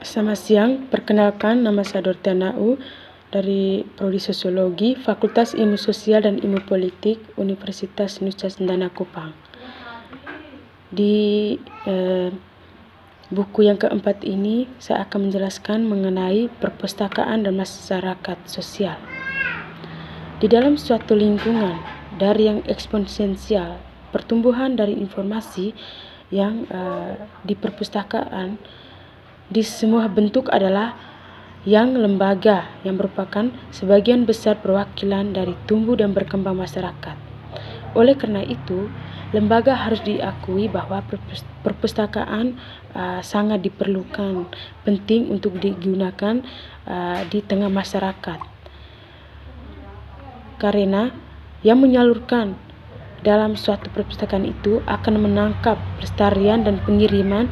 Selamat siang, perkenalkan nama saya Dortiana U dari Prodi Sosiologi, Fakultas Ilmu Sosial dan Ilmu Politik, Universitas Nusa Cendana Kupang. Di buku yang keempat ini, saya akan menjelaskan mengenai perpustakaan dan masyarakat sosial. Di dalam suatu lingkungan dari yang eksponensial, pertumbuhan dari informasi yang di perpustakaan di semua bentuk adalah yang lembaga yang merupakan sebagian besar perwakilan dari tumbuh dan berkembang masyarakat. Oleh karena itu, lembaga harus diakui bahwa perpustakaan sangat diperlukan, penting untuk digunakan di tengah masyarakat. Karena yang menyalurkan dalam suatu perpustakaan itu akan menangkap pelestarian dan pengiriman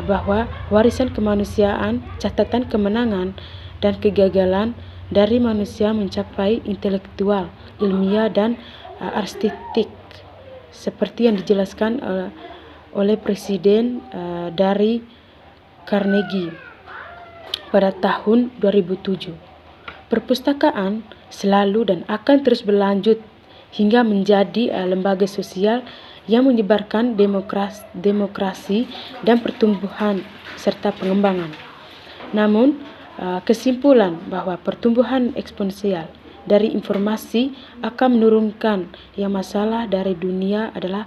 bahwa warisan kemanusiaan, catatan kemenangan dan kegagalan dari manusia mencapai intelektual, ilmiah dan artistik seperti yang dijelaskan oleh Presiden dari Carnegie pada tahun 2007. Perpustakaan selalu dan akan terus berlanjut hingga menjadi lembaga sosial yang menyebarkan demokrasi dan pertumbuhan serta pengembangan. Namun, kesimpulan bahwa pertumbuhan eksponensial dari informasi akan menurunkan yang masalah dari dunia adalah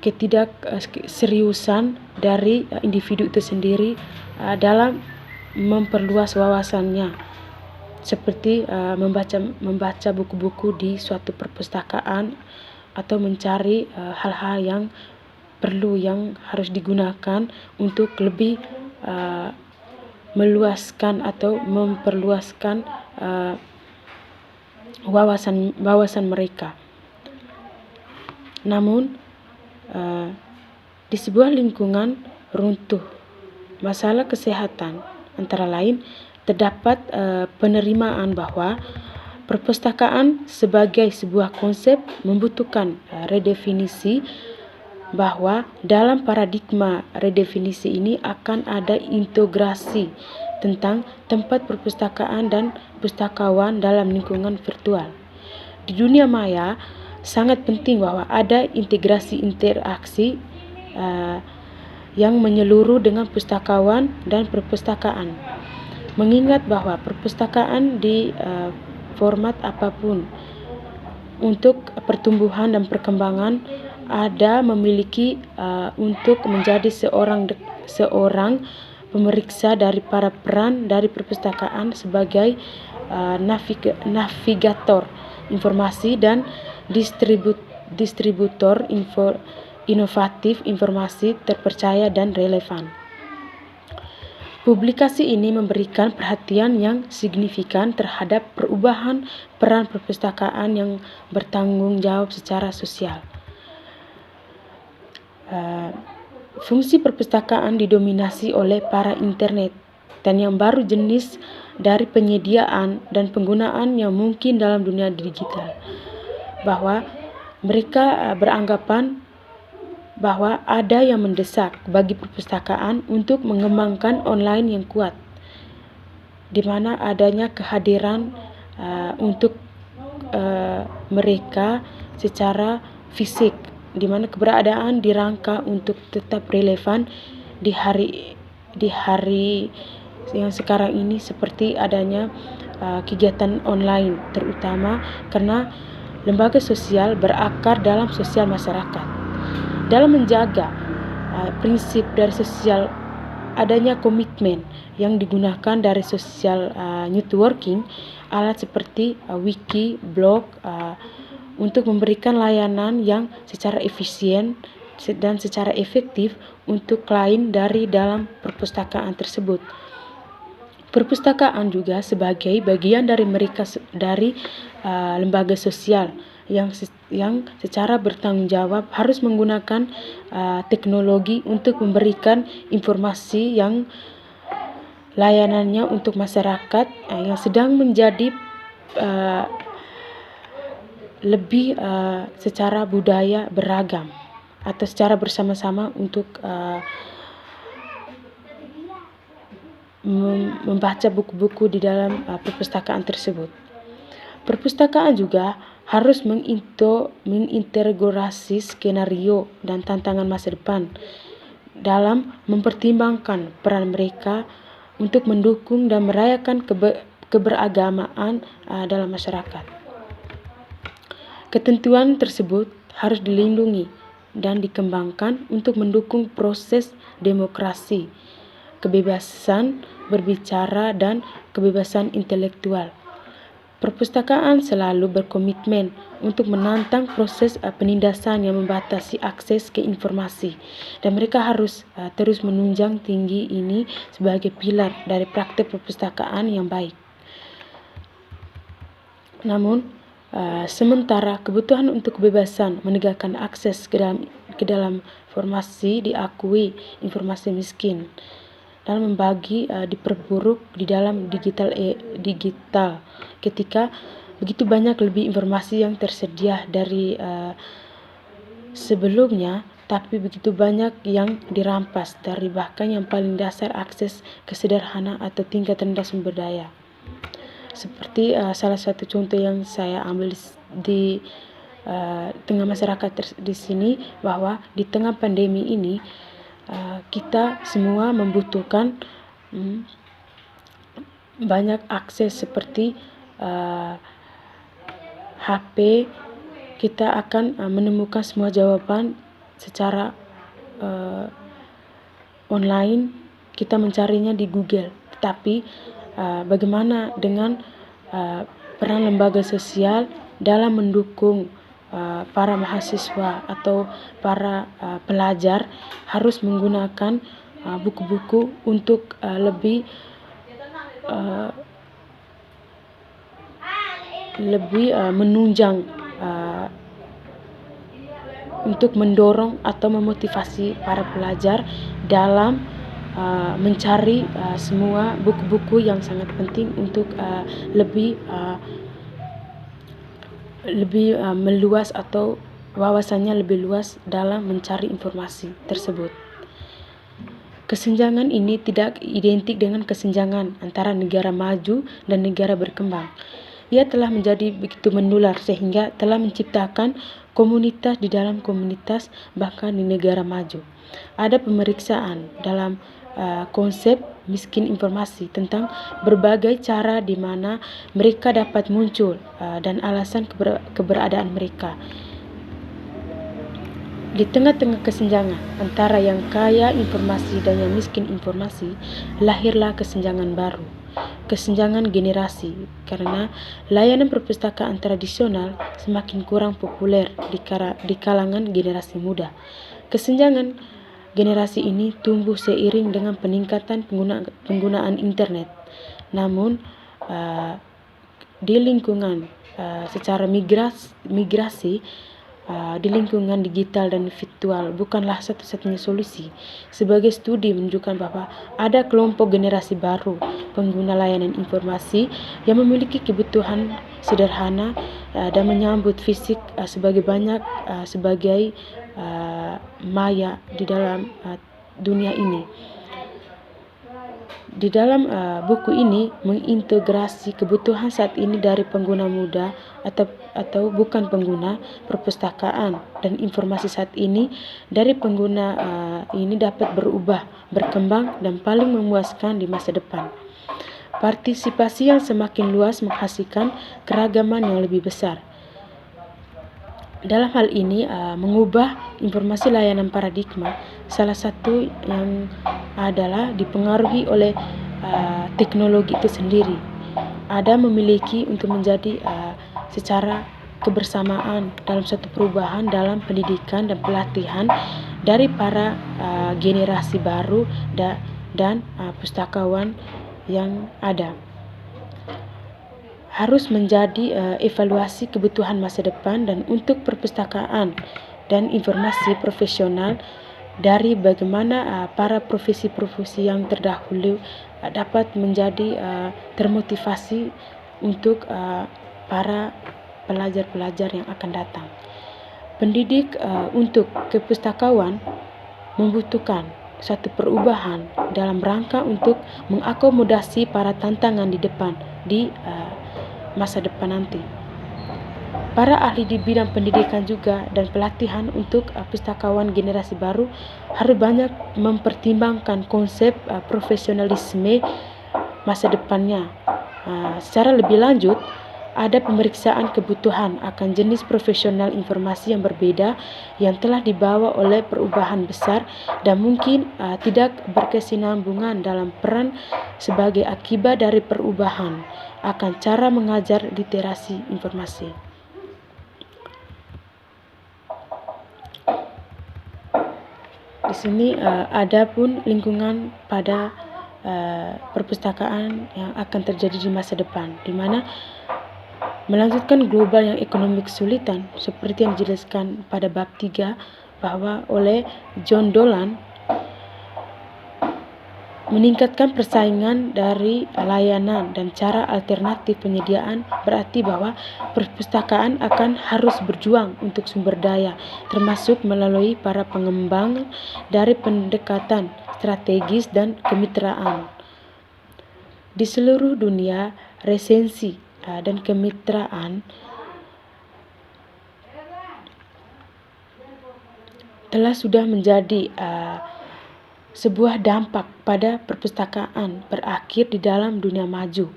ketidakseriusan dari individu itu sendiri dalam memperluas wawasannya, seperti membaca buku-buku di suatu perpustakaan atau mencari hal-hal yang perlu yang harus digunakan untuk lebih meluaskan atau memperluaskan wawasan mereka. Namun di sebuah lingkungan runtuh masalah kesehatan antara lain terdapat penerimaan bahwa perpustakaan sebagai sebuah konsep membutuhkan redefinisi, bahwa dalam paradigma redefinisi ini akan ada integrasi tentang tempat perpustakaan dan pustakawan dalam lingkungan virtual. Di dunia maya sangat penting bahwa ada integrasi interaksi yang menyeluruh dengan pustakawan dan perpustakaan. Mengingat bahwa perpustakaan di format apapun untuk pertumbuhan dan perkembangan ada memiliki untuk menjadi seorang pemeriksa dari para peran dari perpustakaan sebagai navigator informasi dan distributor inovatif informasi terpercaya dan relevan. Publikasi ini memberikan perhatian yang signifikan terhadap perubahan peran perpustakaan yang bertanggung jawab secara sosial. Fungsi perpustakaan didominasi oleh para internet dan yang baru jenis dari penyediaan dan penggunaan yang mungkin dalam dunia digital, bahwa mereka beranggapan bahwa ada yang mendesak bagi perpustakaan untuk mengembangkan online yang kuat, di mana adanya kehadiran untuk mereka secara fisik, di mana keberadaan dirangka untuk tetap relevan di hari yang sekarang ini, seperti adanya kegiatan online, terutama karena lembaga sosial berakar dalam sosial masyarakat. Dalam menjaga prinsip dari sosial, adanya komitmen yang digunakan dari social networking, alat seperti wiki, blog, untuk memberikan layanan yang secara efisien dan secara efektif untuk klien dari dalam perpustakaan tersebut. Perpustakaan juga sebagai bagian dari mereka dari lembaga sosial yang secara bertanggung jawab harus menggunakan teknologi untuk memberikan informasi yang layanannya untuk masyarakat yang sedang menjadi lebih secara budaya beragam atau secara bersama-sama untuk membaca buku-buku di dalam perpustakaan tersebut. Perpustakaan juga harus mengintegrasi skenario dan tantangan masa depan dalam mempertimbangkan peran mereka untuk mendukung dan merayakan keberagamaan dalam masyarakat. Ketentuan tersebut harus dilindungi dan dikembangkan untuk mendukung proses demokrasi, kebebasan berbicara, dan kebebasan intelektual. Perpustakaan selalu berkomitmen untuk menantang proses penindasan yang membatasi akses ke informasi, dan mereka harus terus menunjang tinggi ini sebagai pilar dari praktek perpustakaan yang baik. Namun, sementara kebutuhan untuk kebebasan menegakkan akses ke dalam informasi diakui, informasi miskin dalam membagi diperburuk di dalam digital ketika begitu banyak lebih informasi yang tersedia dari sebelumnya, tapi begitu banyak yang dirampas dari bahkan yang paling dasar akses ke sederhana atau tingkat rendah sumber daya. Seperti salah satu contoh yang saya ambil di tengah masyarakat di sini, bahwa di tengah pandemi ini kita semua membutuhkan banyak akses seperti HP. Kita akan menemukan semua jawaban secara online. Kita mencarinya di Google. Tetapi bagaimana dengan peran lembaga sosial dalam mendukung para mahasiswa atau para pelajar harus menggunakan buku-buku untuk lebih menunjang untuk mendorong atau memotivasi para pelajar dalam mencari semua buku-buku yang sangat penting untuk lebih meluas atau wawasannya lebih luas dalam mencari informasi tersebut. Kesenjangan ini tidak identik dengan kesenjangan antara negara maju dan negara berkembang. Ia telah menjadi begitu menular sehingga telah menciptakan komunitas di dalam komunitas, bahkan di negara maju. Ada pemeriksaan dalam konsep miskin informasi tentang berbagai cara di mana mereka dapat muncul dan alasan keberadaan mereka. Di tengah-tengah kesenjangan antara yang kaya informasi dan yang miskin informasi, lahirlah kesenjangan baru, kesenjangan generasi, karena layanan perpustakaan tradisional semakin kurang populer di kalangan generasi muda. Kesenjangan generasi ini tumbuh seiring dengan peningkatan penggunaan internet. Namun, di lingkungan secara migrasi di lingkungan digital dan virtual bukanlah satu-satunya solusi. Sebagai studi menunjukkan bahwa ada kelompok generasi baru pengguna layanan informasi yang memiliki kebutuhan sederhana dan menyambut fisik sebagai maya di dalam dunia ini. Di dalam buku ini mengintegrasi kebutuhan saat ini dari pengguna muda atau bukan pengguna perpustakaan, dan informasi saat ini dari pengguna ini dapat berubah, berkembang, dan paling memuaskan di masa depan. Partisipasi yang semakin luas menghasilkan keragaman yang lebih besar. Dalam hal ini mengubah informasi layanan paradigma, salah satu yang adalah dipengaruhi oleh teknologi itu sendiri. Ada memiliki untuk menjadi secara kebersamaan dalam satu perubahan dalam pendidikan dan pelatihan dari para generasi baru dan pustakawan yang ada. Harus menjadi evaluasi kebutuhan masa depan dan untuk perpustakaan dan informasi profesional dari bagaimana para profesi-profesi yang terdahulu dapat menjadi termotivasi untuk para pelajar-pelajar yang akan datang. Pendidik untuk kepustakawan membutuhkan suatu perubahan dalam rangka untuk mengakomodasi para tantangan di masa depan nanti. Para ahli di bidang pendidikan juga dan pelatihan untuk pustakawan generasi baru harus banyak mempertimbangkan konsep profesionalisme masa depannya. Secara lebih lanjut, ada pemeriksaan kebutuhan akan jenis profesional informasi yang berbeda yang telah dibawa oleh perubahan besar dan mungkin tidak berkesinambungan dalam peran sebagai akibat dari perubahan akan cara mengajar literasi informasi. Di sini ada pun lingkungan pada perpustakaan yang akan terjadi di masa depan, di mana melanjutkan global yang ekonomi kesulitan seperti yang dijelaskan pada bab 3 bahwa oleh John Dolan, meningkatkan persaingan dari layanan dan cara alternatif penyediaan berarti bahwa perpustakaan akan harus berjuang untuk sumber daya, termasuk melalui para pengembang dari pendekatan strategis dan kemitraan. Di seluruh dunia, resensi dan kemitraan telah sudah menjadi sebuah dampak pada perpustakaan berakhir di dalam dunia maju,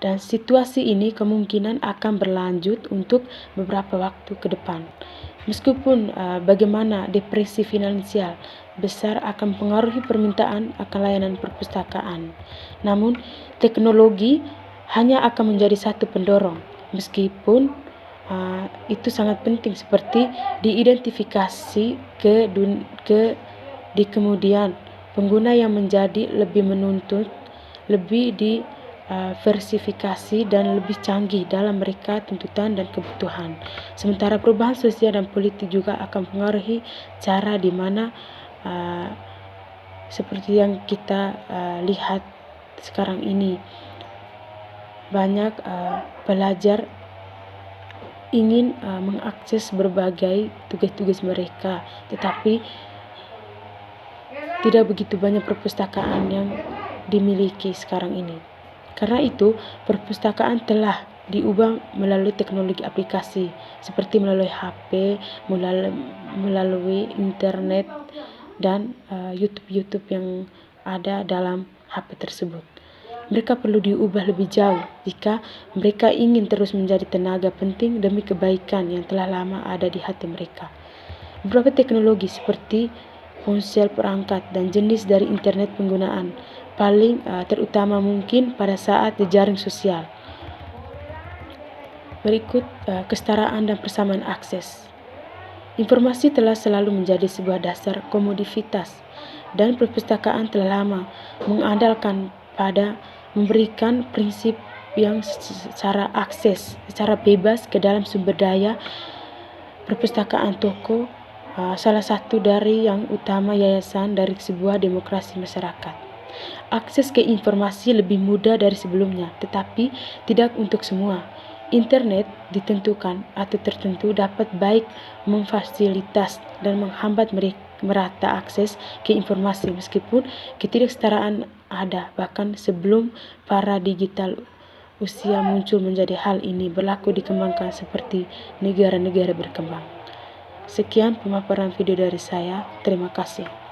dan situasi ini kemungkinan akan berlanjut untuk beberapa waktu ke depan. Meskipun bagaimana depresi finansial besar akan mempengaruhi permintaan akan layanan perpustakaan, namun teknologi hanya akan menjadi satu pendorong, meskipun itu sangat penting seperti diidentifikasi di kemudian pengguna yang menjadi lebih menuntut, lebih diversifikasi dan lebih canggih dalam mereka tuntutan dan kebutuhan. Sementara perubahan sosial dan politik juga akan mempengaruhi cara di mana seperti yang kita lihat sekarang ini, banyak pelajar ingin mengakses berbagai tugas-tugas mereka, tetapi tidak begitu banyak perpustakaan yang dimiliki sekarang ini. Karena itu, perpustakaan telah diubah melalui teknologi aplikasi, seperti melalui HP, melalui internet, dan YouTube yang ada dalam HP tersebut. Mereka perlu diubah lebih jauh jika mereka ingin terus menjadi tenaga penting demi kebaikan yang telah lama ada di hati mereka. Beberapa teknologi seperti ponsel perangkat dan jenis dari internet penggunaan paling terutama mungkin pada saat jejaring sosial. Berikut kesetaraan dan persamaan akses. Informasi telah selalu menjadi sebuah dasar komoditas dan perpustakaan telah lama mengandalkan pada memberikan prinsip yang secara akses, secara bebas ke dalam sumber daya. Perpustakaan toko salah satu dari yang utama yayasan dari sebuah demokrasi masyarakat. Akses ke informasi lebih mudah dari sebelumnya, tetapi tidak untuk semua. Internet ditentukan atau tertentu dapat baik memfasilitas dan menghambat merata akses ke informasi, meskipun ketidaksetaraan ada bahkan sebelum para digital usia muncul menjadi hal ini berlaku dikembangkan seperti negara-negara berkembang. Sekian pemaparan video dari saya. Terima kasih.